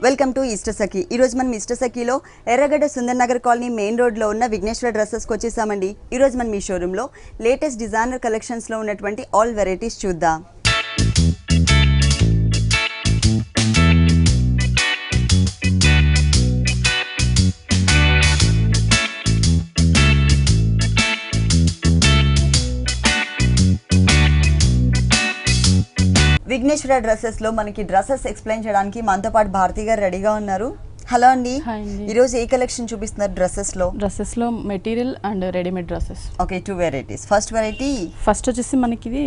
Welcome to ఇష్ట సఖి. ఈ రోజు మనం ఇష్ట సఖిలో ఎర్రగడ్డ Sundar Nagar colony main road లో ఉన్న విఘ్నేశ్వర డ్రెస్సెస్ కి వచ్చేసామండి. ఈ రోజు మనం ఈ షోరూమ్ లో లేటెస్ట్ డిజైనర్ కలెక్షన్స్ లో ఉన్నటువంటి ఆల్ వెరైటీస్ చూద్దాం. విఘ్నేశ్వర డ్రెస్సెస్ లో మనకి డ్రెస్సెస్ ఎక్స్ప్లెయిన్ చేయడానికి మనతో పాటు భారతి గారు రెడీగా ఉన్నారు. హలో అండి, ఈ రోజు ఏ కలెక్షన్ చూపిస్తున్నారు డ్రెస్సెస్ లో? డ్రెస్సెస్ లో material and readymade dresses. Okay, 2 varieties. First variety వచ్చేసి మనకి ఇది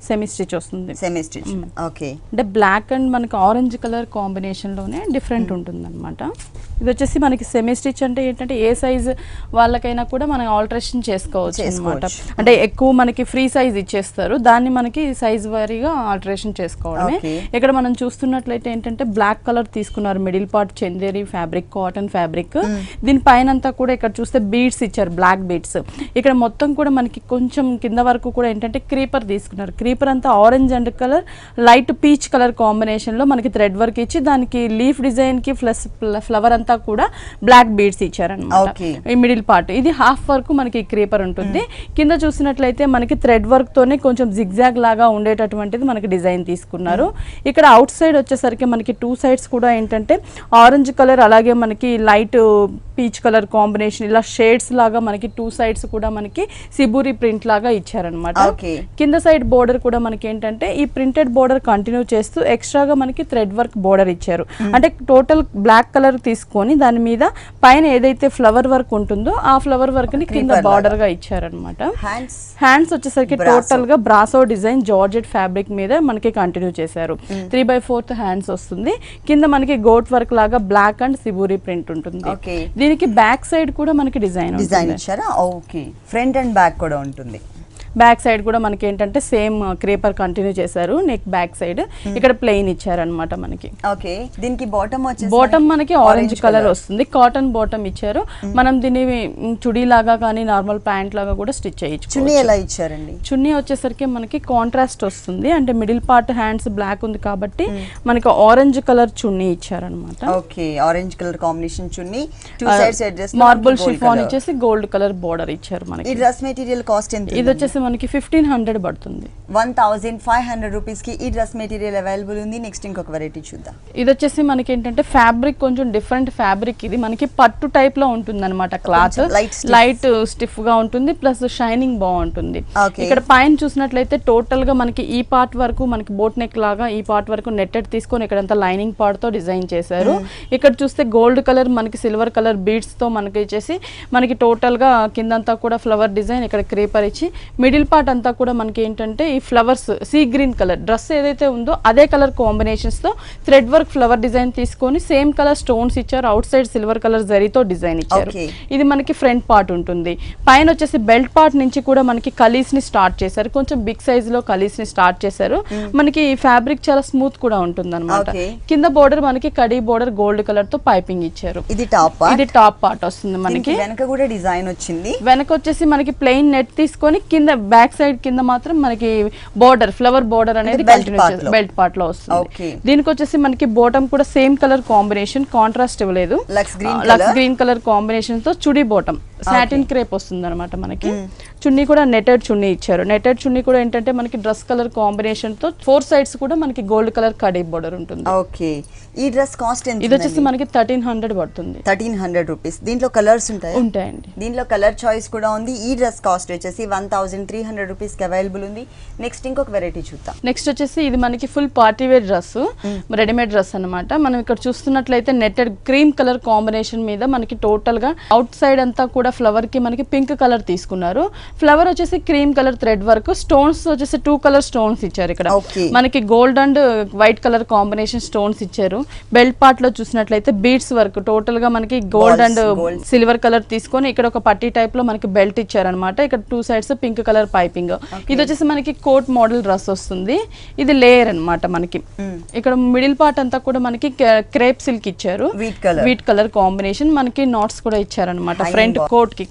సెమీ స్టిచ్ వస్తుంది. Semi stitch, okay. అంటే బ్లాక్ అండ్ మనకి ఆరెంజ్ కలర్ కాంబినేషన్ లోనే డిఫరెంట్ ఉంటుంది అనమాట. ఇది వచ్చేసి మనకి సెమీ స్టిచ్ అంటే ఏంటంటే ఏ సైజ్ వాళ్ళకైనా కూడా మనం ఆల్టరేషన్ చేసుకోవచ్చు అనమాట. అంటే ఎక్కువ మనకి ఫ్రీ సైజ్ ఇచ్చేస్తారు, దాన్ని మనకి సైజ్ వారీగా ఆల్టరేషన్ చేసుకోవడమే. ఇక్కడ మనం చూస్తున్నట్లయితే ఏంటంటే బ్లాక్ కలర్ తీసుకున్నారు, middle part Chanderi fabric, cotton fabric. దీని పైన అంతా కూడా ఇక్కడ చూస్తే బీడ్స్ ఇచ్చారు, బ్లాక్ బీడ్స్. ఇక్కడ మొత్తం కూడా మనకి కొంచెం కింద వరకు కూడా ఏంటంటే క్రీపర్ తీసుకున్నారు. క్రీపర్ అంతా orange and colour, light peach colour combination లో మనకి థ్రెడ్ వర్క్ ఇచ్చి దానికి లీఫ్ డిజైన్ కి ప్లస్ ఫ్లవర్ అంతా కూడా బ్లాక్ బీడ్స్ ఇచ్చారనమాట. ఈ మిడిల్ పార్ట్ ఇది హాఫ్ వరకు మనకి క్రీపర్ ఉంటుంది. కింద చూసినట్లయితే మనకి థ్రెడ్ వర్క్ తోనే కొంచెం జిగ్జాగ్ లాగా ఉండేటటువంటిది మనకి డిజైన్ తీసుకున్నారు. ఇక్కడ అవుట్ సైడ్ వచ్చేసరికి మనకి 2 సైడ్స్ కూడా ఏంటంటే ఆరెంజ్ కలర్ అలాగే మనకి లైట్ పీచ్ కలర్ కాంబినేషన్ ఇలా షేడ్స్ లాగా మనకి 2 సైడ్స్ కూడా మనకి సిబూరి ప్రింట్ లాగా ఇచ్చారనమాట. కింద సైడ్ బోర్డర్ కూడా మనకి ఏంటంటే ఈ ప్రింటెడ్ బోర్డర్ కంటిన్యూ చేస్తూ ఎక్స్ట్రాగా మనకి థ్రెడ్ వర్క్ బోర్డర్ ఇచ్చారు. అంటే టోటల్ బ్లాక్ కలర్ తీసుకొని దాని మీద పైన ఏదైతే ఫ్లవర్ వర్క్ ఉంటుందో ఆ ఫ్లవర్ వర్క్ ని కింద బార్డర్ గా ఇచ్చారనమాట. హ్యాండ్స్ వచ్చేసరికి టోటల్ గా బ్రాసో డిజైన్ జార్జెట్ ఫ్యాబ్రిక్ మీద మనకి కంటిన్యూ చేశారు. 3/4 హ్యాండ్స్ వస్తుంది. కింద మనకి గోట్ వర్క్ లాగా బ్లాక్ అండ్ సిబూరి ప్రింట్ ఉంటుంది. దీనికి బ్యాక్ సైడ్ కూడా మనకి డిజైన్ ఇచ్చారా? ఓకే, ఫ్రంట్ అండ్ బ్యాక్ కూడా ఉంటుంది. బ్యాక్ సైడ్ కూడా మనకి ఏంటంటే సేమ్ క్రేపర్ కంటిన్యూ చేశారు. నెక్ బ్యాక్ సైడ్ ఇక్కడ ప్లెయిన్ ఇచ్చారనమాట మనకి. ఓకే, దీనికి బాటమ్ మనకి ఆరెంజ్ కలర్ వస్తుంది, కాటన్ బాటమ్ ఇచ్చారు. మనం దీన్ని చుడీ లాగా కానీ నార్మల్ ప్యాంట్ లాగా కూడా స్టిచ్ చేయొచ్చు. చున్నీ ఎలా ఇచ్చారండి? చున్నీ వచ్చేసరికి మనకి కాంట్రాస్ట్ వస్తుంది. అంటే మిడిల్ పార్ట్ హ్యాండ్స్ బ్లాక్ ఉంది కాబట్టి మనకి ఆరెంజ్ కలర్ చున్నీ ఇచ్చారనమాట. ఓకే, ఆరెంజ్ కలర్ కాంబినేషన్ చున్నీ, 2 సైడ్స్ అడ్జస్ట్ మార్బుల్ షిఫాన్ ఇచ్చేసి గోల్డ్ కలర్ బోర్డర్ ఇచ్చారు మనకి. ఈ డ్రెస్ మెటీరియల్ కాస్ట్ ఎంత? ఇది వచ్చేసి మనకి 1500 పడుతుంది. 1500 రూపీస్ కి ఈ డ్రెస్ మెటీరియల్ అవైలబుల్ ఉంది. నెక్స్ట్ ఇంకొక వెరైటీ చూద్దాం. ఇది వచ్చేసి మనకి ఏంటంటే ఫ్యాబ్రిక్ కొంచెం డిఫరెంట్ ఫ్యాబ్రిక్. ఇది మనకి పట్టు టైప్ లో ఉంటుంది అనమాట. క్లాత్ లైట్ స్టిఫ్ గా ఉంటుంది, ప్లస్ షైనింగ్ బాగుంటుంది. ఇక్కడ పైన చూసినట్లయితే టోటల్ గా మనకి ఈ పార్ట్ వరకు మనకి బోట్ నెక్ లాగా ఈ పార్ట్ వరకు నెట్టెడ్ తీసుకొని ఇక్కడంతా లైనింగ్ పార్ట్ తో డిజైన్ చేశారు. ఇక్కడ చూస్తే గోల్డ్ కలర్ మనకి సిల్వర్ కలర్ బీడ్స్ తో మనకి ఇచ్చేసి మనకి టోటల్ గా కిందంతా కూడా ఫ్లవర్ డిజైన్, ఇక్కడ క్రేపర్ ఇచ్చి మిడిల్ పార్ట్ అంతా కూడా మనకి ఏంటంటే ఈ flowers see green colour dress ఏదైతే ఉందో అదే కలర్ కాంబినేషన్స్ తో థ్రెడ్ వర్క్ ఫ్లవర్ డిజైన్ తీసుకొని సేమ్ కలర్ స్టోన్స్ ఇచ్చారు. అవుట్ సైడ్ సిల్వర్ కలర్ జరీతో డిజైన్ ఇచ్చారు. ఇది మనకి ఫ్రంట్ పార్ట్ ఉంటుంది. పైన వచ్చేసి బెల్ట్ పార్ట్ నుంచి కూడా మనకి కలీస్ ని స్టార్ట్ చేశారు. కొంచెం బిగ్ సైజ్ లో కలీస్ ని స్టార్ట్ చేశారు. మనకి ఫ్యాబ్రిక్ చాలా స్మూత్ కూడా ఉంటుంది అనమాట. కింద బోర్డర్ మనకి కడీ బోర్డర్ గోల్డ్ కలర్ తో పైపింగ్ ఇచ్చారు. ఇది టాప్ పార్ట్ వస్తుంది మనకి. వెనక కూడా డిజైన్ వచ్చింది. వెనక వచ్చేసి మనకి ప్లెయిన్ నెట్ తీసుకొని కింద బ్యాక్ సైడ్ కింద మాత్రం మనకి బోర్డర్ ఫ్లవర్ బోర్డర్ అనేది బెల్ట్ పార్ట్ లో వస్తుంది. దీనికి వచ్చేసి మనకి బాటమ్ కూడా సేమ్ కలర్ కాంబినేషన్, కాంట్రాస్ట్ ఇవ్వలేదు. లక్స్ గ్రీన్ కలర్ కాంబినేషన్ తో చుడీ బాటమ్ సాటిన్ క్రేప్ వస్తుంది అనమాట మనకి. చున్నీ కూడా నెటెడ్ చున్నీ ఇచ్చారు. నెటెడ్ చున్నీ కూడా ఏంటంటే మనకి డ్రెస్ కలర్ కాంబినేషన్ తో 4 సైడ్స్ కూడా మనకి గోల్డ్ కలర్ కడీ బోర్డర్ ఉంటుంది. ఓకే, ఈ డ్రెస్ కాస్ట్ ఎంత? ఇది వచ్చేసి మనకి 1300 పడుతుంది. 1300 రూపీస్. దీంట్లో కలర్స్ ఉంటాయండి. దీంట్లో కలర్ చాయిస్ కూడా ఉంది. ఈ డ్రెస్ కాస్ట్ వచ్చేసి 1300 రూపీస్ కి అవైలబుల్ ఉంది. నెక్స్ట్ ఇంకొక వెరైటీ చూద్దాం. నెక్స్ట్ వచ్చేసి ఇది మనకి full party wear dress, readymade dress అనమాట. మనం ఇక్కడ చూస్తున్నట్లయితే నెట్టెడ్ క్రీమ్ కలర్ కాంబినేషన్ మీద మనకి టోటల్ గా అవుట్ సైడ్ అంతా కూడా ఫ్లవర్ కి మనకి పింక్ కలర్ తీసుకున్నారు. ఫ్లవర్ వచ్చేసి cream colour thread work, stones వచ్చేసి 2 కలర్ స్టోన్స్ ఇచ్చారు. ఇక్కడ మనకి gold and white colour combination stones ఇచ్చారు. బెల్ట్ పార్ట్ లో చూసినట్లయితే బీడ్స్ వర్క్ టోటల్ గా మనకి గోల్డ్ అండ్ సిల్వర్ కలర్ తీసుకొని ఇక్కడ ఒక పట్టీ టైప్ లో మనకి బెల్ట్ ఇచ్చారనమాట. ఇక్కడ 2 సైడ్స్ పింక్ కలర్ పైపింగ్. ఇది వచ్చేసి మనకి కోట్ మోడల్ డ్రెస్ వస్తుంది. ఇది లేయర్ అనమాట మనకి. ఇక్కడ మిడిల్ పార్ట్ అంతా కూడా మనకి క్రేప్ సిల్క్ ఇచ్చారు, వీట్ కలర్ కాంబినేషన్. మనకి నాట్స్ కూడా ఇచ్చారనమాట. ఫ్రంట్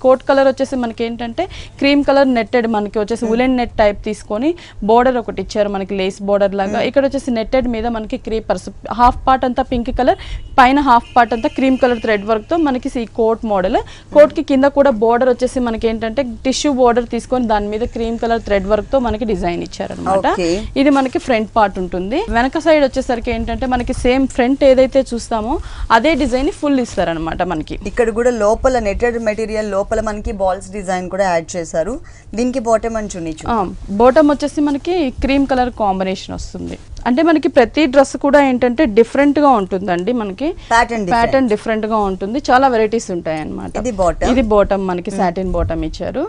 కోట్ కలర్ వచ్చేసి మనకి ఏంటంటే క్రీమ్ కలర్ నెట్టెడ్ మనకి వచ్చేసి ఉలెన్ నెట్ టైప్ తీసుకొని బోర్డర్ ఒకటి ఇచ్చారు మనకి లేస్ బోర్డర్ లాగా. ఇక్కడ వచ్చేసి నెట్టెడ్ మీద మనకి క్రీపర్స్ హాఫ్ పార్ట్ అంతా పింక్ కలర్, పైన హాఫ్ పార్ట్ అంతా క్రీమ్ కలర్ థ్రెడ్ వర్క్ తో మనకి ఈ కోట్ మోడల్. కోట్ కి కింద కూడా బోర్డర్ వచ్చేసి మనకి ఏంటంటే టిష్యూ బోర్డర్ తీసుకొని దాని మీద క్రీమ్ కలర్ థ్రెడ్ వర్క్ తో మనకి డిజైన్ ఇచ్చారనమాట. ఇది మనకి ఫ్రంట్ పార్ట్ ఉంటుంది. వెనక సైడ్ వచ్చేసరికి ఏంటంటే మనకి సేమ్ ఫ్రంట్ ఏదైతే చూస్తామో అదే డిజైన్ ఫుల్ ఇస్తారనమాట. మనకి ఇక్కడ కూడా లోపల నెట్టెడ్ మెటీరియల్ లోపల మనకి బాల్స్ డిజైన్ కూడా యాడ్ చేశారు. దీనికి బాటమ్ అంచు బాటమ్ వచ్చేసి మనకి క్రీమ్ కలర్ కాంబినేషన్ వస్తుంది. అంటే మనకి ప్రతి డ్రెస్ కూడా ఏంటంటే డిఫరెంట్ గా ఉంటుందండి. మనకి ప్యాటర్న్ డిఫరెంట్ గా ఉంటుంది. చాలా వెరైటీస్ ఉంటాయి అన్నమాట. ఇది బాటమ్ మనకి సాటిన్ బాటమ్ ఇచ్చారు.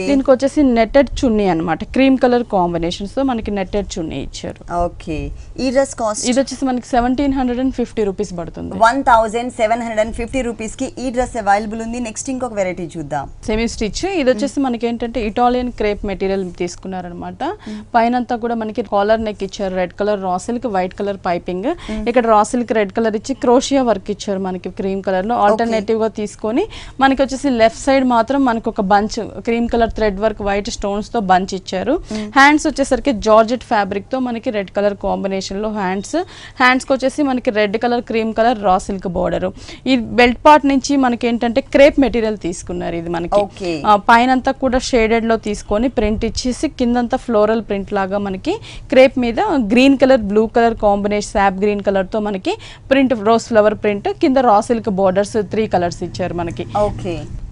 దీనికి వచ్చేసి నెట్టెడ్ చున్నీ అన్నమాట. క్రీమ్ కలర్ కాంబినేషన్స్ తో మనకి నెట్టెడ్ చున్నీ ఇచ్చారు. ఓకే, ఈ డ్రెస్ కాస్ట్ ఇది వచ్చేసి మనకి 1750 రూపీస్ పడుతుంది. 1750 రూపీస్ కి ఈ డ్రెస్ అవైలబుల్ ఉంది. నెక్స్ట్ ఇంకొక వెరైటీ చూద్దాం. Semi stitch. ఇది వచ్చేసి మనకి ఏంటంటే ఇటాలియన్ క్రేప్ మెటీరియల్ తీసుకున్నారనమాట. పైన అంతా కూడా మనకి కాలర్ నెక్ ఇచ్చారు. Red colour raw silk, white colour piping. ఇక్కడ రా సిల్క్ రెడ్ కలర్ ఇచ్చి క్రోషియా వర్క్ ఇచ్చారు మనకి క్రీమ్ కలర్ లో. ఆల్టర్నేటివ్ గా తీసుకొని మనకి వచ్చేసి లెఫ్ట్ సైడ్ మాత్రం మనకి ఒక bunch cream colour thread work white stones తో బంచ్ ఇచ్చారు. హ్యాండ్స్ వచ్చేసరికి జార్జెట్ ఫ్యాబ్రిక్ తో మనకి రెడ్ కలర్ కాంబినేషన్ లో హ్యాండ్స్ కి వచ్చేసి మనకి red colour cream colour raw silk border. ఈ బెల్ట్ పార్ట్ నుంచి మనకి ఏంటంటే క్రేప్ మెటీరియల్ తీసుకున్నారు. ఇది మనకి పైన అంతా కూడా షేడెడ్ లో తీసుకొని ప్రింట్ ఇచ్చేసి కిందంతా ఫ్లోరల్ ప్రింట్ లాగా మనకి క్రేప్ మీద green colour blue colour combination sap green colour తో మనకి ప్రింట్ రోజ్ ఫ్లవర్ ప్రింట్ కింద రా సిల్క్ బోర్డర్స్ 3 కలర్స్ ఇచ్చారు మనకి.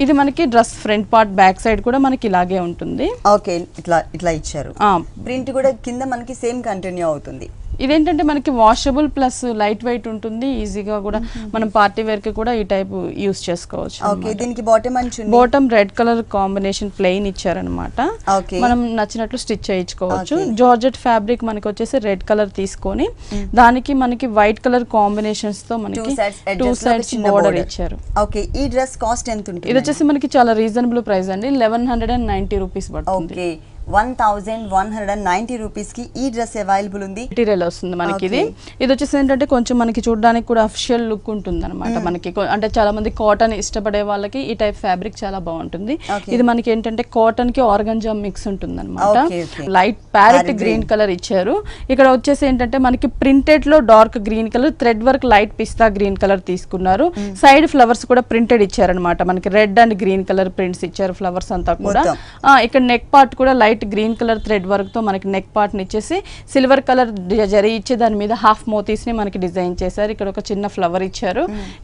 ఇది మనకి dress front part back side కూడా మనకి ఇలాగే ఉంటుంది. ఓకే, ఇట్లా ఇచ్చారు. ప్రింట్ కూడా కింద మనకి సేమ్ కంటిన్యూ అవుతుంది. ఇదేంటంటే మనకి వాషబుల్ ప్లస్ లైట్ వెయిట్ ఉంటుంది. ఈజీగా కూడా మనం పార్టీ వేర్ కి కూడా ఈ టైప్ యూస్ చేసుకోవచ్చు. దీనికి బాటమ్ అంచు bottom red colour combination plain ఇచ్చారనమాట. మనం నచ్చినట్లు స్టిచ్ చేయించుకోవచ్చు. జార్జెట్ ఫ్యాబ్రిక్ మనకి వచ్చేసి రెడ్ కలర్ తీసుకొని దానికి మనకి వైట్ కలర్ కాంబినేషన్స్ తో మనకి 2 సైడ్స్ బోర్డర్ ఇచ్చారు. ఓకే, ఈ డ్రెస్ కాస్ట్ ఎంత ఉంటుంది? ఇది వచ్చేసి మనకి చాలా రీజనబుల్ ప్రైస్ అండి. 1190 రూపీస్ పడుతుంది. 1190 రూపీస్ కి ఈ డ్రెస్ అవైలబుల్ ఉంది. మెటీరియల్ వస్తుంది మనకి. ఇది వచ్చేసి ఏంటంటే కొంచెం మనకి చూడడానికి కూడా అఫిషియల్ లుక్ ఉంటుంది అనమాట. మనకి అంటే చాలా మంది కాటన్ ఇష్టపడే వాళ్ళకి ఈ టైప్ ఫ్యాబ్రిక్ చాలా బాగుంటుంది. ఇది మనకి ఏంటంటే కాటన్ కి ఆర్గంజా మిక్స్ ఉంటుంది అనమాట. లైట్ ప్యారెట్ గ్రీన్ కలర్ ఇచ్చారు. ఇక్కడ వచ్చేసి ఏంటంటే మనకి ప్రింటెడ్ లో dark green colour thread work light pista green colour తీసుకున్నారు. సైడ్ ఫ్లవర్స్ కూడా ప్రింటెడ్ ఇచ్చారనమాట. మనకి red and green colour prints ఇచ్చారు ఫ్లవర్స్ అంతా కూడా. ఇక్కడ నెక్ పార్ట్ కూడా light green colour thread work తో మనకి నెక్ పార్ట్ ని ఇచ్చేసి సిల్వర్ కలర్ జరీ ఇచ్చి దాని మీద హాఫ్ మోతీస్ ని మనకి డిజైన్ చేశారు. ఇక్కడ ఒక చిన్న ఫ్లవర్ ఇచ్చారు.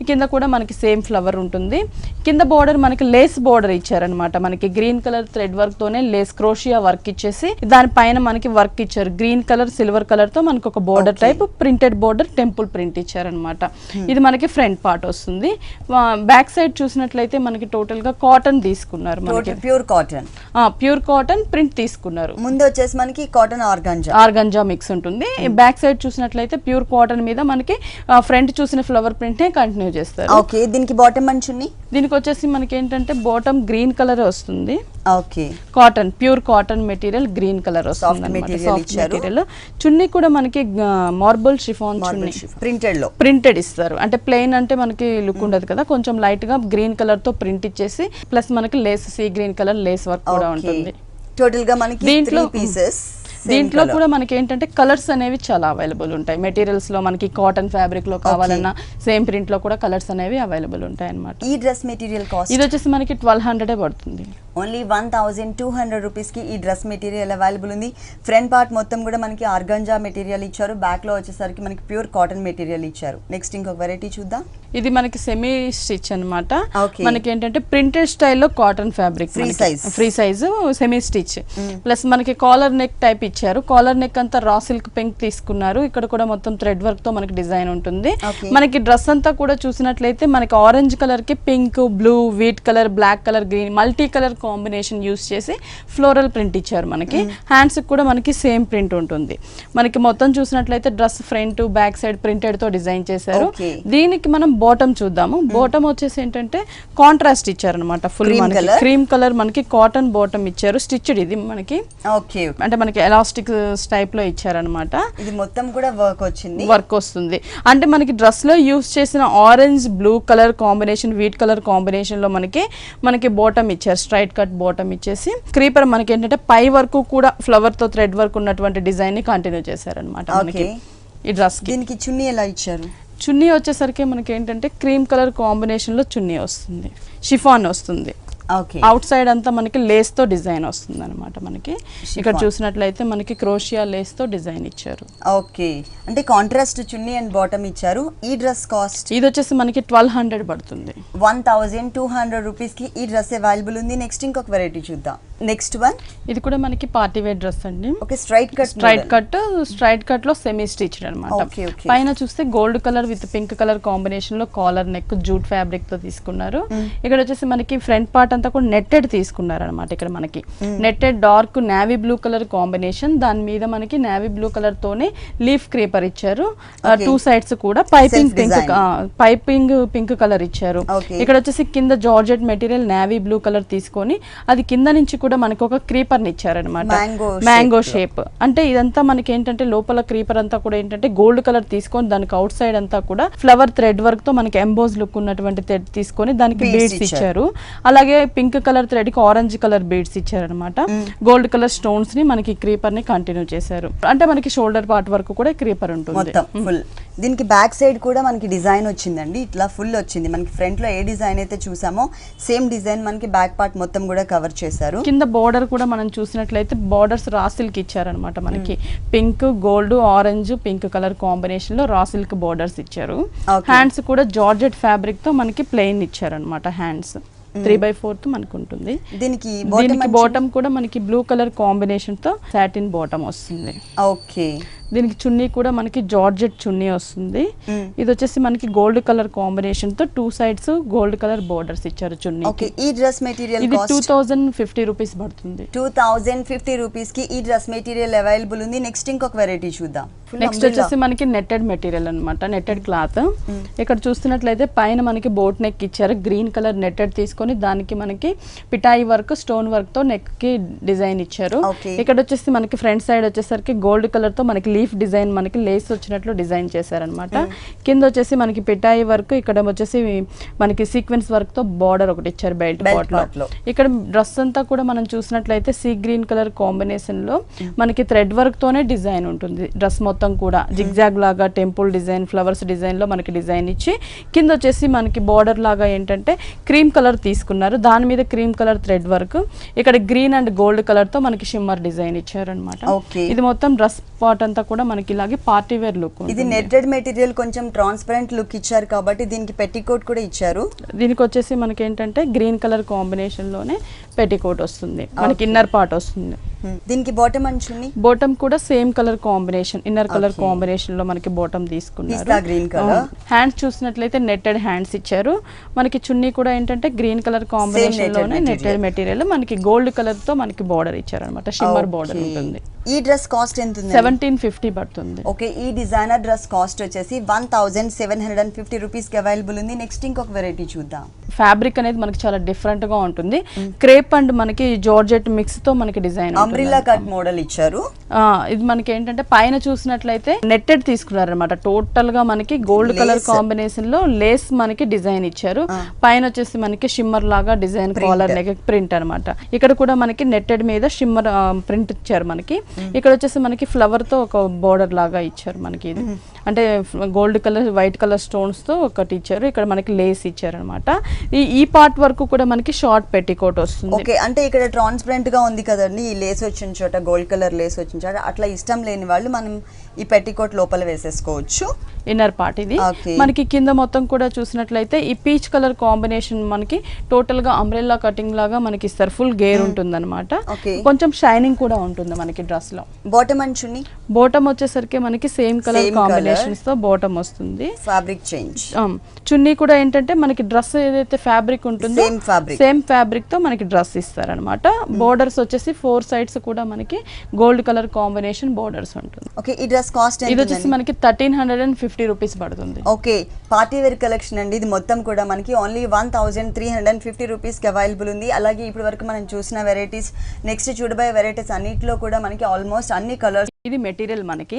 కింద కూడా మనకి సేమ్ ఫ్లవర్ ఉంటుంది. కింద బోర్డర్ మనకి లేస్ బోర్డర్ ఇచ్చారనమాట. మనకి గ్రీన్ కలర్ థ్రెడ్ వర్క్ తోనే లేస్ క్రోషియా వర్క్ ఇచ్చేసి దాని పైన మనకి వర్క్ ఇచ్చారు. గ్రీన్ కలర్ సిల్వర్ కలర్ తో మనకి ఒక border type printed border temple print ఇచ్చారనమాట. ఇది మనకి ఫ్రంట్ పార్ట్ వస్తుంది. బ్యాక్ సైడ్ చూసినట్లయితే మనకి టోటల్ గా కాటన్ తీసుకున్నారు. ప్యూర్ కాటన్ ప్రింట్ తీసుకున్నారు. ముందు వచ్చేసి మనకి కాటన్ ఆర్గంజా మిక్స్ ఉంటుంది. బ్యాక్ సైడ్ చూసినట్లయితే ప్యూర్ కాటన్ మీద మనకి ఫ్రంట్ చూసిన ఫ్లవర్ ప్రింట్ నే కంటిన్యూ చేస్తారు. ఓకే, దీనికి బాటమ్ అంచుని దీనికి వచ్చేసి మనకి ఏంటంటే బాటమ్ గ్రీన్ కలర్ వస్తుంది. Okay, cotton pure cotton material green colour వస్తుంది. మెటీరియల్ చున్నీ కూడా మనకి మార్బుల్ షిఫాన్ చున్నీ ప్రింటెడ్ ఇస్తారు. అంటే ప్లెయిన్ అంటే మనకి లుక్ ఉండదు కదా, కొంచెం లైట్ గా గ్రీన్ కలర్ తో ప్రింట్ ఇచ్చేసి ప్లస్ మనకి లేస్ సీ గ్రీన్ కలర్ లేస్ వర్క్ కూడా ఉంటుంది. టోటల్ గా మనకి 3 పీసెస్. దీంట్లో కూడా మనకి ఏంటంటే కలర్స్ అనేవి చాలా అవైలబుల్ ఉంటాయి. మెటీరియల్స్ లో మనకి కాటన్ ఫ్యాబ్రిక్ లో కావాలన్నా సేమ్ ప్రింట్ లో కూడా కలర్స్ అనేవి అవైలబుల్ ఉంటాయి అన్నమాట. ఈ డ్రెస్ మెటీరియల్ కాస్ట్ ఇది వచ్చేసి మనకి 1200 పడుతుంది. ఓన్లీ 1200 రూపీస్ కి ఈ డ్రెస్ మెటీరియల్ అవైలబుల్ ఉంది. ఫ్రంట్ పార్ట్ మొత్తం కూడా మనకి ఆర్గంజా మెటీరియల్ ఇచ్చారు. బ్యాక్ లో వచ్చేసరికి మనకి ప్యూర్ కాటన్ మెటీరియల్ ఇచ్చారు. నెక్స్ట్ ఇంకొక వెరైటీ చూద్దాం. ఇది మనకి సెమీ స్టిచ్ అన్నమాట. మనకి ఏంటంటే ప్రింటెడ్ స్టైల్లో cotton fabric free size semi stitch plus మనకి కాలర్ నెక్ టైప్ ఇచ్చారు. కాలర్ నెక్ అంతా రా సిల్క్ పింక్ తీసుకున్నారు. ఇక్కడ కూడా మొత్తం థ్రెడ్ వర్క్ తో మనకి డిజైన్ ఉంటుంది. మనకి డ్రెస్ అంతా కూడా చూసినట్లయితే మనకి ఆరెంజ్ కలర్ కి pink, blue, wheat colour, black colour, green multi colour combination use చేసి ఫ్లోరల్ ప్రింట్ ఇచ్చారు. మనకి హ్యాండ్స్ కూడా మనకి సేమ్ ప్రింట్ ఉంటుంది. మనకి మొత్తం చూసినట్లయితే dress front back side printed తో డిజైన్ చేశారు. దీనికి మనం బాటమ్ చూద్దాము. బాటమ్ వచ్చేసి ఏంటంటే కాంట్రాస్ట్ ఇచ్చారనమాట. ఫుల్ మనకి క్రీమ్ కలర్ మనకి కాటన్ బాటమ్ ఇచ్చారు. స్టిచ్డ్ ఇది మనకి అంటే మనకి ఎలా ఎలాస్టిక్ టైప్ లో ఇచ్చారనమాట. ఇది మొత్తం కూడా వర్క్ వస్తుంది. అంటే మనకి డ్రెస్ లో యూస్ చేసిన orange blue colour combination, wheat colour combination లో మనకి బాటమ్ ఇచ్చారు, స్ట్రైట్ కట్ బాటమ్ ఇచ్చేసి క్రీపర్ మనకి ఏంటంటే పై వరకు కూడా ఫ్లవర్ తో థ్రెడ్ వర్క్ ఉన్నటువంటి డిజైన్ ని కంటిన్యూ చేశారనమాట. మనకి ఈ డ్రెస్ కి దీనికి చున్నీ ఎలా ఇచ్చారు? చున్నీ వచ్చేసరికి మనకి ఏంటంటే క్రీమ్ కలర్ కాంబినేషన్ లో చున్నీ వస్తుంది, షిఫాన్ వస్తుంది. అవుట్ సైడ్ అంతా మనకి లేస్ తో డిజైన్ వస్తుంది అనమాట. మనకి ఇక్కడ చూసినట్లయితే మనకి క్రోషియా లేస్ తో డిజైన్ ఇచ్చారు. ఓకే, అంటే కాంట్రాస్ట్ చున్నీ అండ్ బాటమ్ ఇచ్చారు. ఈ డ్రెస్ కాస్ట్ ఇది వచ్చేసి మనకి 1200 పడుతుంది. 1200 రూపీస్ కి ఈ డ్రెస్ అవైలబుల్ ఉంది. నెక్స్ట్ ఇంకొక వెరైటీ చూద్దాం. నెక్స్ట్ వన్, ఇది కూడా మనకి పార్టీ వేర్ డ్రెస్ అండి. ఓకే, స్ట్రైట్ కట్ లో సెమీ స్టిచ్డ్ అనమాట. పైన చూస్తే gold colour with pink colour combination లో కాలర్ నెక్ జూట్ ఫ్యాబ్రిక్ తో తీసుకున్నారు. ఇక్కడ వచ్చేసి మనకి ఫ్రంట్ పార్ట్ అంతా కూడా నెట్టెడ్ తీసుకున్నారు అనమాట. ఇక్కడ మనకి netted dark navy blue colour combination, దాని మీద మనకి నేవీ బ్లూ కలర్ తోనే లీఫ్ క్రీపర్ ఇచ్చారు. టూ సైడ్స్ కూడా పైపింగ్ పింక్ కలర్ ఇచ్చారు. ఇక్కడ వచ్చేసి కింద georgette material navy blue colour తీసుకొని అది కింద నుంచి కూడా మనకి ఒక క్రీపర్ ని ఇచ్చారనమాట, మ్యాంగో షేప్. అంటే ఇదంతా మనకి ఏంటంటే లోపల క్రీపర్ అంతా కూడా ఏంటంటే గోల్డ్ కలర్ తీసుకొని దానికి అవుట్ సైడ్ అంతా కూడా ఫ్లవర్ థ్రెడ్ వర్క్ తో మనకి ఎంబోజ్ లుక్ ఉన్నటువంటి థ్రెడ్ తీసుకొని దానికి బీడ్స్ ఇచ్చారు. అలాగే పింక్ కలర్ థ్రెడ్ కి ఆరెంజ్ కలర్ బీడ్స్ ఇచ్చారనమాట. గోల్డ్ కలర్ స్టోన్స్ ని మనకి క్రీపర్ ని కంటిన్యూ చేశారు. అంటే మనకి షోల్డర్ పార్ట్ వరకు కూడా క్రీపర్ ఉంటుంది. దీనికి బ్యాక్ సైడ్ కూడా మనకి డిజైన్ వచ్చిందండి, ఇట్లా ఫుల్ వచ్చింది. మనకి ఫ్రంట్ లో ఏ డిజైన్ అయితే చూసామో సేమ్ డిజైన్ మనకి బ్యాక్ పార్ట్ మొత్తం కూడా కవర్ చేశారు. కింద బోర్డర్ కూడా మనం చూసినట్లయితే బోర్డర్స్ రా సిల్క్ ఇచ్చారనమాట. మనకి pink gold orange pink colour combination లో రా సిల్క్ బోర్డర్స్ ఇచ్చారు. హ్యాండ్స్ కూడా జార్జెట్ ఫ్యాబ్రిక్ తో మనకి ప్లెయిన్ ఇచ్చారనమాట. హ్యాండ్స్ 3/4 మనకు ఉంటుంది. దీనికి బాటమ్ కూడా మనకి బ్లూ కలర్ కాంబినేషన్ తో సాటిన్ బాటమ్ వస్తుంది. ఓకే, దీనికి చున్నీ కూడా మనకి జార్జెట్ చున్నీ వస్తుంది. ఇది వచ్చేసి మనకి గోల్డ్ కలర్ కాంబినేషన్ తో two sides gold colour borders ఇచ్చారు చున్నీ. ఈ డ్రెస్ మెటీరియల్ ఇది 2050 రూపీస్ పడుతుంది. 2050 రూపీస్ కి ఈ డ్రెస్ మెటీరియల్ అవైలబుల్ ఉంది. నెక్స్ట్ ఇంకొక వెరైటీ చూద్దాం. నెక్స్ట్ వచ్చేసి మనకి నెట్టెడ్ మెటీరియల్ అనమాట, నెట్టెడ్ క్లాత్. ఇక్కడ చూస్తున్నట్లయితే పైన మనకి బోట్ నెక్ ఇచ్చారు, గ్రీన్ కలర్ నెట్టెడ్ తీసుకొని దానికి మనకి పిటాయి వర్క్ స్టోన్ వర్క్ తో నెక్ కి డిజైన్ ఇచ్చారు. ఇక్కడ వచ్చేసి మనకి ఫ్రంట్ సైడ్ వచ్చేసరికి గోల్డ్ కలర్ తో మనకి లీఫ్ డిజైన్ మనకి లేస్ వచ్చినట్లు డిజైన్ చేశారనమాట. కింద వచ్చేసి మనకి పిటాయి వర్క్, ఇక్కడ వచ్చేసి మనకి సీక్వెన్స్ వర్క్ తో బార్డర్ ఒకటి ఇచ్చారు బెల్ట్ పార్ట్ లో. ఇక్కడ డ్రెస్ అంతా కూడా మనం చూసినట్లయితే సీ గ్రీన్ కలర్ కాంబినేషన్ లో మనకి థ్రెడ్ వర్క్ తోనే డిజైన్ ఉంటుంది. డ్రెస్ మొత్తం కూడా జిగ్జాగ్ లాగా టెంపుల్ డిజైన్ ఫ్లవర్స్ డిజైన్ లో మనకి డిజైన్ ఇచ్చి కింద వచ్చేసి మనకి బార్డర్ లాగా ఏంటంటే క్రీమ్ కలర్ తీసుకున్నారు, దాని మీద క్రీమ్ కలర్ థ్రెడ్ వర్క్, ఇక్కడ గ్రీన్ అండ్ గోల్డ్ కలర్ తో మనకి షిమ్మర్ డిజైన్ ఇచ్చారనమాట. ఇది మొత్తం డ్రెస్ పార్ట్ అంతా కూడా మనకి ఇలాగే పార్టీ వేర్ లుక్. ఇది నెట్టెడ్ మెటీరియల్ కొంచెం ట్రాన్స్పరెంట్ లుక్ ఇచ్చారు కాబట్టి దీనికి పెట్టికోట్ కూడా ఇచ్చారు. దీనికి వచ్చేసి మనకి ఏంటంటే గ్రీన్ కలర్ కాంబినేషన్ లోనే పెట్టికోట్ వస్తుంది, మనకి ఇన్నర్ పార్ట్ వస్తుంది. దీనికి బాటమ్ అంచుని బాటమ్ కూడా same colour combination inner colour combination లో మనకి బాటమ్ తీసుకున్నారు. గ్రీన్ కలర్ హ్యాండ్స్ చూసినట్లయితే నెట్టెడ్ హ్యాండ్స్ ఇచ్చారు. మనకి చున్నీ కూడా ఏంటంటే గ్రీన్ కలర్ కాంబినేషన్ లోనే నెట్టెడ్ మెటీరియల్ మనకి గోల్డ్ కలర్ తో మనకి బార్డర్ ఇచ్చారు అనమాట, షిమ్మర్ బార్డర్ ఉంటుంది. ఈ డ్రెస్ కాస్ట్ ఎంత ఉంది? 1750 పడుతుంది. ఓకే, ఈ డిజైనర్ డ్రెస్ కాస్ట్ వచ్చేసి 1750 రూపీస్ కి అవైలబుల్ ఉంది. నెక్స్ట్ ఇంకొక వెరైటీ చూద్దాం. ఫ్యాబ్రిక్ అనేది మనకి చాలా డిఫరెంట్ గా ఉంటుంది. క్రేప్ అండ్ మనకి జార్జెట్ మిక్స్ తో మనకి డిజైన్ అంబ్రెల్లా కట్ మోడల్ ఇచ్చారు. ఇది మనకి ఏంటంటే పైన చూసినట్లయితే నెట్టెడ్ తీసుకున్నారు అనమాట. టోటల్ గా మనకి గోల్డ్ కలర్ కాంబినేషన్ లో లేస్ మనకి డిజైన్ ఇచ్చారు. పైన వచ్చేసి మనకి షిమ్మర్ లాగా డిజైన్ కాలర్ నెక్ ప్రింట్ అనమాట. ఇక్కడ కూడా మనకి నెట్టెడ్ మీద షిమ్మర్ ప్రింట్ ఇచ్చారు మనకి. ఇక్కడ వచ్చేసి మనకి ఫ్లవర్ తో ఒక బోర్డర్ లాగా ఇచ్చారు మనకి. ఇది అంటే gold colour white colour stones తో ఒకటి ఇచ్చారు. ఇక్కడ మనకి లేస్ ఇచ్చారు అనమాట. ఈ పార్ట్ వరకు కూడా మనకి షార్ట్ పెట్టికోట్ వస్తుంది. ఓకే, అంటే ఇక్కడ ట్రాన్స్పరెంట్ గా ఉంది కదండి, ఈ లేస్ వచ్చిన చోట గోల్డ్ కలర్ లేస్ వచ్చిన చోట అట్లా ఇష్టం లేని వాళ్ళు మనం ఈ పెట్టికోట్ లోపల వేసేసుకోవచ్చు. ఇన్నర్ పార్ట్ ఇది. మనకి కింద మొత్తం కూడా చూసినట్లయితే ఈ పీచ్ కలర్ కాంబినేషన్ మనకి టోటల్ గా అంబ్రెల్లా కటింగ్ లాగా మనకి ఇస్తారు. ఫుల్ గేర్ ఉంటుంది అనమాట. కొంచెం షైనింగ్ కూడా ఉంటుంది మనకి డ్రెస్ లో. బాటమ్ అంచుని బాటమ్ వచ్చేసరికి మనకి సేమ్ కలర్ కాంబినేషన్స్ తో బాటమ్ వస్తుంది. Fabric change. చున్నీ కూడా ఏంటంటే మనకి డ్రెస్ ఏదైతే ఫ్యాబ్రిక్ ఉంటుందో సేమ్ ఫ్యాబ్రిక్ తో మనకి డ్రెస్ ఇస్తారనమాట. బోర్డర్స్ వచ్చేసి 4 సైడ్స్ కూడా మనకి గోల్డ్ కలర్ కాంబినేషన్ బోర్డర్స్ ఉంటుంది. ఓకే, ఈ డ్రెస్ డ్రెస్ కాస్ట్ ఇది వచ్చేసి మనకి 1350 రూపీస్ పడుతుంది. ఓకే, పార్టీ వేర్ కలెక్షన్ అండి. ఇది మొత్తం కూడా మనకి ఓన్లీ 1350 రూపీస్ కి అవైలబుల్ ఉంది. అలాగే ఇప్పటి వరకు మనం చూసిన వెరైటీస్, నెక్స్ట్ చూడబోయే వెరైటీస్ అన్నిటిలో కూడా మనకి ఆల్మోస్ట్ అన్ని కలర్స్. ఇది మెటీరియల్ మనకి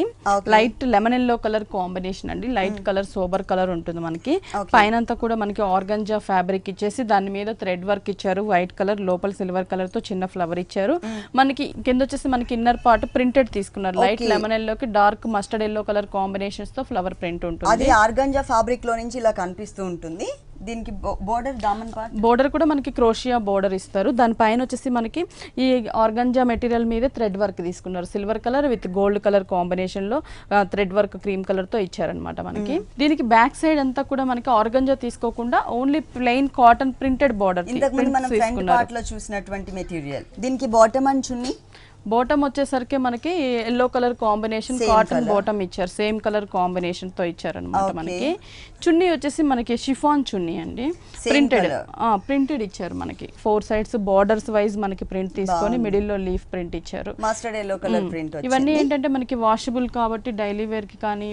light lemon yellow colour combination అండి. లైట్ కలర్ సోబర్ కలర్ ఉంటుంది మనకి. పైన అంతా కూడా మనకి ఆర్గంజా ఫ్యాబ్రిక్ ఇచ్చేసి దాని మీద థ్రెడ్ వర్క్ ఇచ్చారు. వైట్ కలర్ లోపల సిల్వర్ కలర్ తో చిన్న ఫ్లవర్ ఇచ్చారు. మనకి కింద వచ్చేసి మనకి ఇన్నర్ పార్ట్ ప్రింటెడ్ తీసుకున్నారు. లైట్ లెమన్ ఎల్లోకి dark mustard yellow colour combinations తో ఫ్లవర్ ప్రింట్ ఉంటుంది. అది ఆర్గంజా ఫ్యాబ్రిక్ లో నుంచి ఇలా కనిపిస్తూ ఉంటుంది. దీనికి బోర్డర్ దామన్ పార్ట్ బోర్డర్ కూడా మనకి క్రోషియా బోర్డర్ ఇస్తారు. దానిపైన వచ్చేసి మనకి ఈ ఆర్గంజా మెటీరియల్ మీద థ్రెడ్ వర్క్ తీసుకున్నారు. Silver colour with gold colour combination లో థ్రెడ్ వర్క్ క్రీమ్ కలర్ తో ఇచ్చారనమాట మనకి. దీనికి బ్యాక్ సైడ్ అంతా కూడా మనకి ఆర్గంజా తీసుకోకుండా only plain cotton printed border చూసినటువంటి మెటీరియల్. దీనికి బాటమ్ అండ్ చున్నీ బాటమ్ వచ్చేసరికి మనకి yellow colour combination cotton bottom ఇచ్చారు. సేమ్ కలర్ కాంబినేషన్ తో ఇచ్చారనమాట మనకి. చున్నీ వచ్చేసి మనకి షిఫాన్ చున్నీ అండి. ప్రింటెడ్ ఇచ్చారు మనకి. 4 సైడ్స్ బార్డర్స్ వైజ్ మనకి ప్రింట్ తీసుకొని మిడిల్ లో లీఫ్ ప్రింట్ ఇచ్చారు. Mustard yellow colour print. ఇవన్నీ ఏంటంటే మనకి వాషబుల్ కాబట్టి డైలీ వేర్ కి కానీ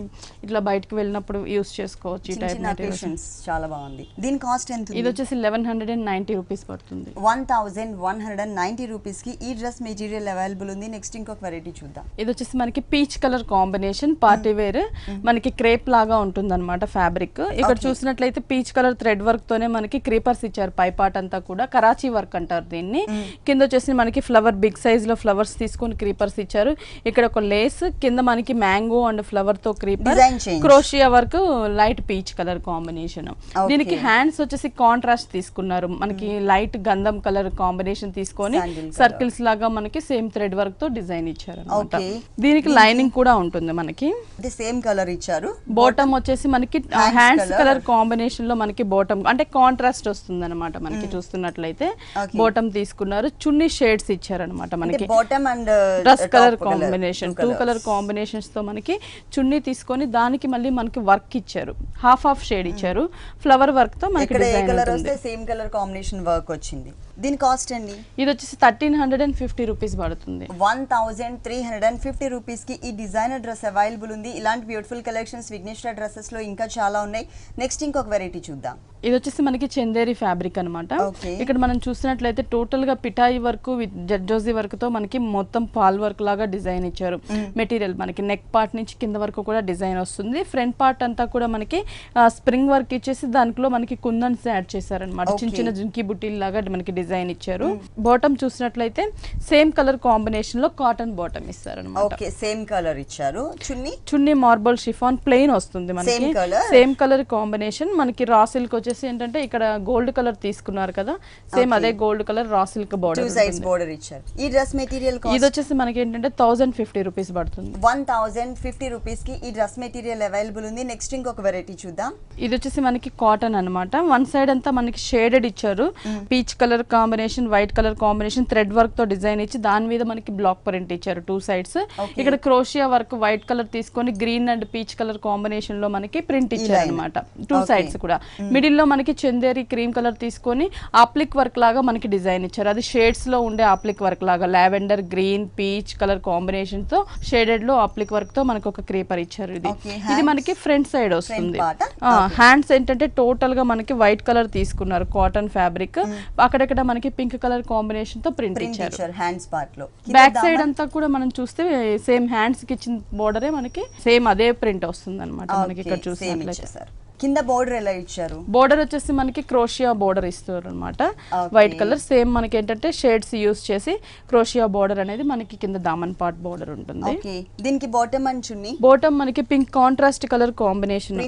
ఇట్లా బయటకు వెళ్ళినప్పుడు యూస్ చేసుకోవచ్చు. ఈ టైప్ మెటీరియల్స్ చాలా బాగుంది. దీని కాస్ట్ ఎంత? ఇది వచ్చేసి 1190 రూపీస్ పడుతుంది. 1190 రూపీస్ కి ఈ డ్రెస్ మెటీరియల్ అవైలబుల్ ఉంది. నెక్స్ట్ ఇంకొక వెరైటీ చూద్దాం. ఇది వచ్చేసి మనకి peach colour combination party wear. మనకి క్రేప్ లాగా ఉంటుంది అనమాట ఫ్యాబ్రిక్. ఇక్కడ చూసినట్లయితే పీచ్ కలర్ థ్రెడ్ వర్క్ తోనే మనకి క్రీపర్స్ ఇచ్చారు. పై పార్ట్ అంతా కూడా కరాచీ వర్క్ అంటారు దీన్ని. కింద వచ్చేసి మనకి ఫ్లవర్ బిగ్ సైజ్ లో ఫ్లవర్స్ తీసుకొని క్రీపర్స్ ఇచ్చారు. ఇక్కడ ఒక లేస్ కింద మనకి మ్యాంగో అండ్ ఫ్లవర్ తో creeper, crochet work light peach colour combination. దీనికి హ్యాండ్స్ వచ్చేసి కాంట్రాస్ట్ తీసుకున్నారు. మనకి లైట్ గంధం కలర్ కాంబినేషన్ తీసుకొని సర్కిల్స్ లాగా మనకి సేమ్ థ్రెడ్ వర్క్ తో డిజైన్ ఇచ్చారు అన్నమాట. దీనికి లైనింగ్ కూడా ఉంటుంది మనకి. సేమ్ కలర్ ఇచ్చారు. బాటమ్ వచ్చేసి మనకి హ్యాండ్స్ కలర్ కాంబినేషన్ లో మనకి బాటమ్ అంటే కాంట్రాస్ట్ వస్తుంది అనమాట మనకి. చూస్తున్నట్లయితే బాటమ్ తీసుకున్నారు. చున్నీ షేడ్స్ ఇచ్చారనమాట మనకి. Bottom and dress colour combination 2 colour combinations తో మనకి చున్నీ తీసుకొని దానికి మళ్ళీ మనకి వర్క్ ఇచ్చారు. హాఫ్ షేడ్ ఇచ్చారు. ఫ్లవర్ వర్క్ తో మనకి డిజైన్ ఉంటుంది. సేమ్ కలర్ కాంబినేషన్ వర్క్ వచ్చింది. దీని కాస్ట్ అండి? ఇది వచ్చేసి 1350 రూపీస్ పడుతుంది. 1350 రూపీస్ కి ఈ డిజైనర్ డ్రెస్ అవైలబుల్ ఉంది. ఇలాంటి బ్యూటిఫుల్ కలెక్షన్స్ విఘ్నేశ్వర డ్రెస్సెస్ లో ఇంకా చాలా ఉన్నాయి. నెక్స్ట్ ఇంకొక వెరైటీ చూద్దాం. ఇది వచ్చేసి మనకి చందేరి ఫ్యాబ్రిక్ అనమాట. ఇక్కడ మనం చూసినట్లయితే టోటల్ గా పిటాయి వర్క్ విత్ జర్జోజీ వర్క్ తో మనకి మొత్తం పాల్ వర్క్ లాగా డిజైన్ ఇచ్చారు. మెటీరియల్ మనకి నెక్ పార్ట్ నుంచి కింద వరకు కూడా డిజైన్ వస్తుంది. ఫ్రంట్ పార్ట్ అంతా కూడా మనకి స్ప్రింగ్ వర్క్ ఇచ్చేసి దాంట్లో మనకి కుందన్స్ యాడ్ చేశారనమాట. చిన్న చిన్న జుంకీ బుట్టీల్ లాగా మనకి డిజైన్ ఇచ్చారు. బాటమ్ చూసినట్లయితే సేమ్ కలర్ కాంబినేషన్ లో కాటన్ బాటమ్ ఇస్తారు అనమాట. సేమ్ కలర్ ఇచ్చారు. చున్నీ మార్బల్ షిఫాన్ ప్లెయిన్ వస్తుంది మనకి. సేమ్ కలర్ కాంబినేషన్ మనకి రా సిల్క్ వచ్చేసి ఏంటంటే ఇక్కడ గోల్డ్ కలర్ తీసుకున్నారు కదా, సేమ్ అదే gold colour raw silk border ఇచ్చారు. ఈ డ్రెస్ మెటీరియల్ ఇది వచ్చేసి మనకి ఏంటంటే 1050 రూపీస్ పడుతుంది. 1050 రూపీస్ కి ఈ డ్రెస్ మెటీరియల్ అవైలబుల్ ఉంది. నెక్స్ట్ ఇంకొక వెరైటీ చూద్దాం. ఇది వచ్చేసి మనకి కాటన్ అనమాట. వన్ సైడ్ అంతా మనకి షేడెడ్ ఇచ్చారు. Peach colour combination white colour combination thread work తో డిజైన్ ఇచ్చి దాని మీద మనకి బ్లాక్ ప్రింట్ ఇచ్చారు 2 సైడ్స్. ఇక్కడ క్రోషియా వర్క్ వైట్ కలర్ తీసుకొని green and peach colour combination లో మనకి ప్రింట్ ఇచ్చారు అనమాట. 2 సైడ్స్ కూడా. మిడిల్ లో మనకి చందేరి క్రీమ్ కలర్ తీసుకొని అప్లిక్ వర్క్ లాగా మనకి డిజైన్ ఇచ్చారు. అది షేడ్స్ లో ఉండే అప్లిక్ వర్క్ లాగా lavender green peach colour combination తో షేడెడ్ లో అప్లిక్ వర్క్ తో మనకి ఒక క్రీపర్ ఇచ్చారు. ఇది మనకి ఫ్రంట్ సైడ్ వస్తుంది. హ్యాండ్స్ ఏంటంటే టోటల్ గా మనకి వైట్ కలర్ తీసుకున్నారు కాటన్ ఫ్యాబ్రిక్. అక్కడక్కడ మనకి పింక్ కలర్ కాంబినేషన్ తో ప్రింట్ ఇచ్చారు హ్యాండ్స్ పార్ట్ లో. బ్యాక్ సైడ్ అంతా కూడా మనం చూస్తే సేమ్ హ్యాండ్స్ కి ఇచ్చిన బోర్డరే మనకి సేమ్ అదే ప్రింట్ వస్తుంది అనమాట మనకి. ఇక్కడ చూసినట్లయితే కింద బోర్డర్ ఎలా ఇచ్చారు? బోర్డర్ వచ్చేసి మనకి క్రోషియా బోర్డర్ ఇస్తారు అనమాట. వైట్ కలర్ సేమ్ మనకి ఏంటంటే షేడ్స్ యూస్ చేసి క్రోషియా బోర్డర్ అనేది మనకి కింద దామన్ పార్ట్ బోర్డర్ ఉంటుంది. దీనికి బాటమ్ అండ్ చున్నీ బాటమ్ మనకి pink contrast colour combination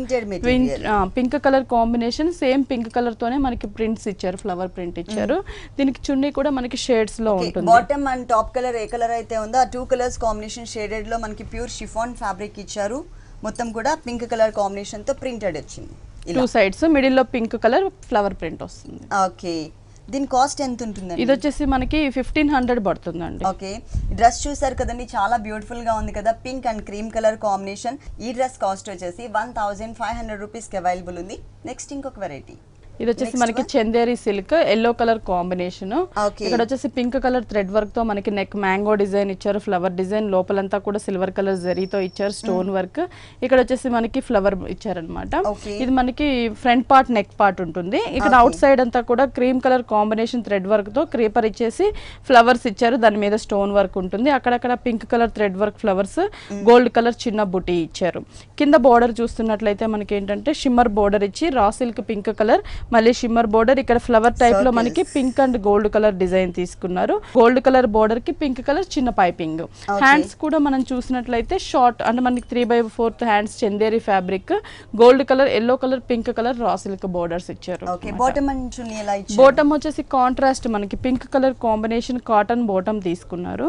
pink colour combination same pink colour తోనే మనకి ప్రింట్స్ ఇచ్చారు. ఫ్లవర్ ప్రింట్ ఇచ్చారు. దీనికి చున్నీ కూడా మనకి షేడ్స్ లో ఉంటుంది. Bottom and top colour A colour అయితే ఉందో ఆ 2 కలర్స్ కాంబినేషన్ షేడెడ్ లో మనకి ప్యూర్ షిఫాన్ ఫ్యాబ్రిక్ ఇచ్చారు. మొత్తం కూడా పింక్ కలర్ కాంబినేషన్ తో ప్రింటెడ్ వచ్చింది. 2 సైడ్స్ మిడిల్ లో పింక్ కలర్ ఫ్లవర్ ప్రింట్ వస్తుంది. ఓకే, దీని కాస్ట్ ఎంత ఉంటుంది? ఇది వచ్చేసి మనకి 1500 పడుతుందండి. ఓకే, డ్రెస్ చూసారు కదండి, చాలా బ్యూటిఫుల్ గా ఉంది కదా, pink and cream colour combination. ఈ డ్రెస్ కాస్ట్ వచ్చేసి 1500 రూపీస్ కి అవైలబుల్ ఉంది. నెక్స్ట్ ఇంకొక వెరైటీ. ఇది వచ్చేసి మనకి Chanderi silk yellow colour combination. ఇక్కడ వచ్చేసి పింక్ కలర్ థ్రెడ్ వర్క్ తో మనకి నెక్ మ్యాంగో డిజైన్ ఇచ్చారు, ఫ్లవర్ డిజైన్ లోపలంతా కూడా సిల్వర్ కలర్ జరీతో ఇచ్చారు, స్టోన్ వర్క్. ఇక్కడ వచ్చేసి మనకి ఫ్లవర్ ఇచ్చారనమాట. ఇది మనకి ఫ్రంట్ పార్ట్ నెక్ పార్ట్ ఉంటుంది. ఇక్కడ అవుట్ సైడ్ అంతా కూడా cream colour combination thread work తో క్రీపర్ ఇచ్చేసి ఫ్లవర్స్ ఇచ్చారు, దాని మీద స్టోన్ వర్క్ ఉంటుంది. అక్కడక్కడ pink colour thread work flowers, gold colour చిన్న బుటీ ఇచ్చారు. కింద బోర్డర్ చూస్తున్నట్లయితే మనకి ఏంటంటే షిమ్మర్ బోర్డర్ ఇచ్చి రా సిల్క్ పింక్ కలర్, మళ్ళీ షిమ్మర్ బోర్డర్, ఇక్కడ ఫ్లవర్ టైప్ లో మనకి pink and gold colour design తీసుకున్నారు. గోల్డ్ కలర్ బోర్డర్ కి పింక్ కలర్ చిన్న పైపింగ్. హ్యాండ్స్ కూడా మనం చూసినట్లయితే షార్ట్ అంటే మనకి 3/4 hands Chanderi fabric, gold colour, yellow colour, pink colour raw silk borders ఇచ్చారు. బోటమ్ వచ్చేసి కాంట్రాస్ట్ మనకి pink colour combination cotton bottom తీసుకున్నారు.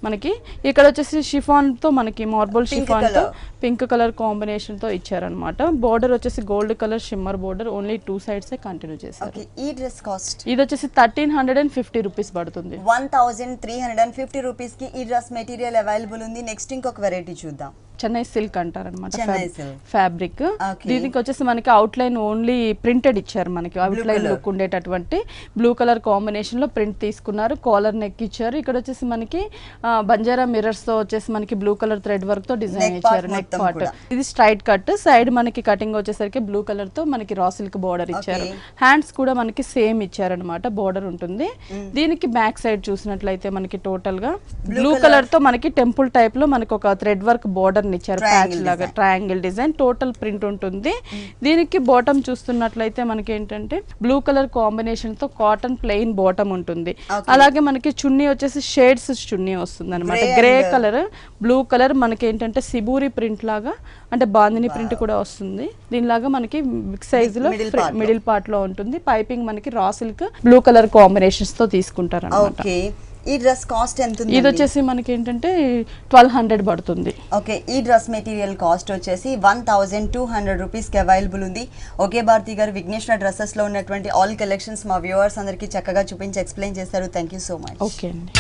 మనకి ఇక్కడ వచ్చేసి షిఫాన్ తో మనకి మార్బుల్ షిఫాన్ తో పింక్ కలర్ కాంబినేషన్ తో ఇచ్చారనమాట. బోర్డర్ వచ్చేసి gold colour shimmer border, only 2 sides continue చేశారు. ఈ డ్రెస్ కాస్ట్ ఇది వచ్చేసి 1350 రూపీస్ పడుతుంది. 1350 రూపీస్ కి ఈ డ్రెస్ మెటీరియల్ అవైలబుల్ ఉంది. నెక్స్ట్ ఇంకొక వెరైటీ చూద్దాం. చెన్నై సిల్క్ అంటారు అనమాట ఫ్యాబ్రిక్. దీనికి వచ్చేసి మనకి అవుట్ లైన్ ఓన్లీ ప్రింటెడ్ ఇచ్చారు, మనకి అవుట్ లైన్ లుక్ ఉండేటటువంటి బ్లూ కలర్ కాంబినేషన్ లో ప్రింట్ తీసుకున్నారు. కాలర్ నెక్ ఇచ్చారు. ఇక్కడ వచ్చేసి మనకి బంజారా మిర్రర్స్ తో వచ్చేసి మనకి బ్లూ కలర్ థ్రెడ్ వర్క్ తో డిజైన్ ఇచ్చారు. నెక్ పార్ట్ ఇది స్ట్రైట్ కట్, సైడ్ మనకి కటింగ్ వచ్చేసరికి బ్లూ కలర్ తో మనకి రా సిల్క్ బోర్డర్ ఇచ్చారు. హ్యాండ్స్ కూడా మనకి సేమ్ ఇచ్చారనమాట, బోర్డర్ ఉంటుంది. దీనికి బ్యాక్ సైడ్ చూసినట్లయితే మనకి టోటల్ గా బ్లూ కలర్ తో మనకి టెంపుల్ టైప్ లో మనకి ఒక థ్రెడ్ వర్క్ బోర్డర్ ఇచ్చారు, ప్యాచ్ లాగా ట్రయాంగిల్ డిజైన్, టోటల్ ప్రింట్ ఉంటుంది. దీనికి బాటమ్ చూస్తున్నట్లయితే మనకి ఏంటంటే బ్లూ కలర్ కాంబినేషన్ తో కాటన్ ప్లెయిన్ బాటమ్ ఉంటుంది. అలాగే మనకి చున్నీ వచ్చేసి షేడ్స్ చున్నీ వస్తుంది అనమాట. గ్రే కలర్, బ్లూ కలర్, మనకి ఏంటంటే సిబూరి ప్రింట్ లాగా అంటే బాందిని ప్రింట్ కూడా వస్తుంది. దీనిలాగా మనకి బిగ్ సైజ్ లో మిడిల్ పార్ట్ లో ఉంటుంది. పైపింగ్ మనకి raw silk blue colour combinations తో తీసుకుంటారు అనమాట. ఈ డ్రెస్ కాస్ట్ ఎంత ఉంది? ఇది వచ్చేసి మనకి ఏంటంటే 1200 పడుతుంది. ఓకే, ఈ డ్రెస్ మెటీరియల్ కాస్ట్ వచ్చేసి 1200 రూపీస్ కి అవైలబుల్ ఉంది. ఓకే భారతి గారు, విఘ్నేశ్వర డ్రెస్సెస్ లో ఉన్నటువంటి ఆల్ కలెక్షన్స్ మా వ్యూవర్స్ అందరికి చక్కగా చూపించి ఎక్స్ప్లెయిన్ చేశారు. Thank you so much. Okay అండి.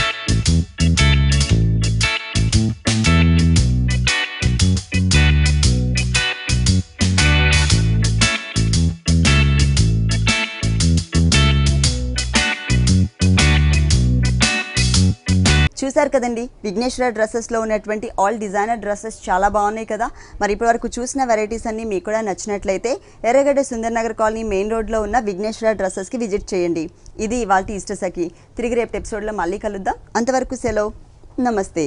చూసారు కదండి, విఘ్నేశ్వర డ్రెస్సెస్లో ఉన్నటువంటి ఆల్ డిజైనర్ డ్రెస్సెస్ చాలా బాగున్నాయి కదా. మరి ఇప్పటివరకు చూసిన వెరైటీస్ అన్నీ మీకు కూడా నచ్చినట్లయితే ఎర్రగడ్డ సుందర్ నగర్ కాలనీ మెయిన్ రోడ్లో ఉన్న విఘ్నేశ్వర డ్రెస్సెస్కి విజిట్ చేయండి. ఇది ఇవాల్టి ఇష్ట సఖి. తిరిగి రేపు ఎపిసోడ్లో మళ్ళీ కలుద్దాం. అంతవరకు సెలవు, నమస్తే.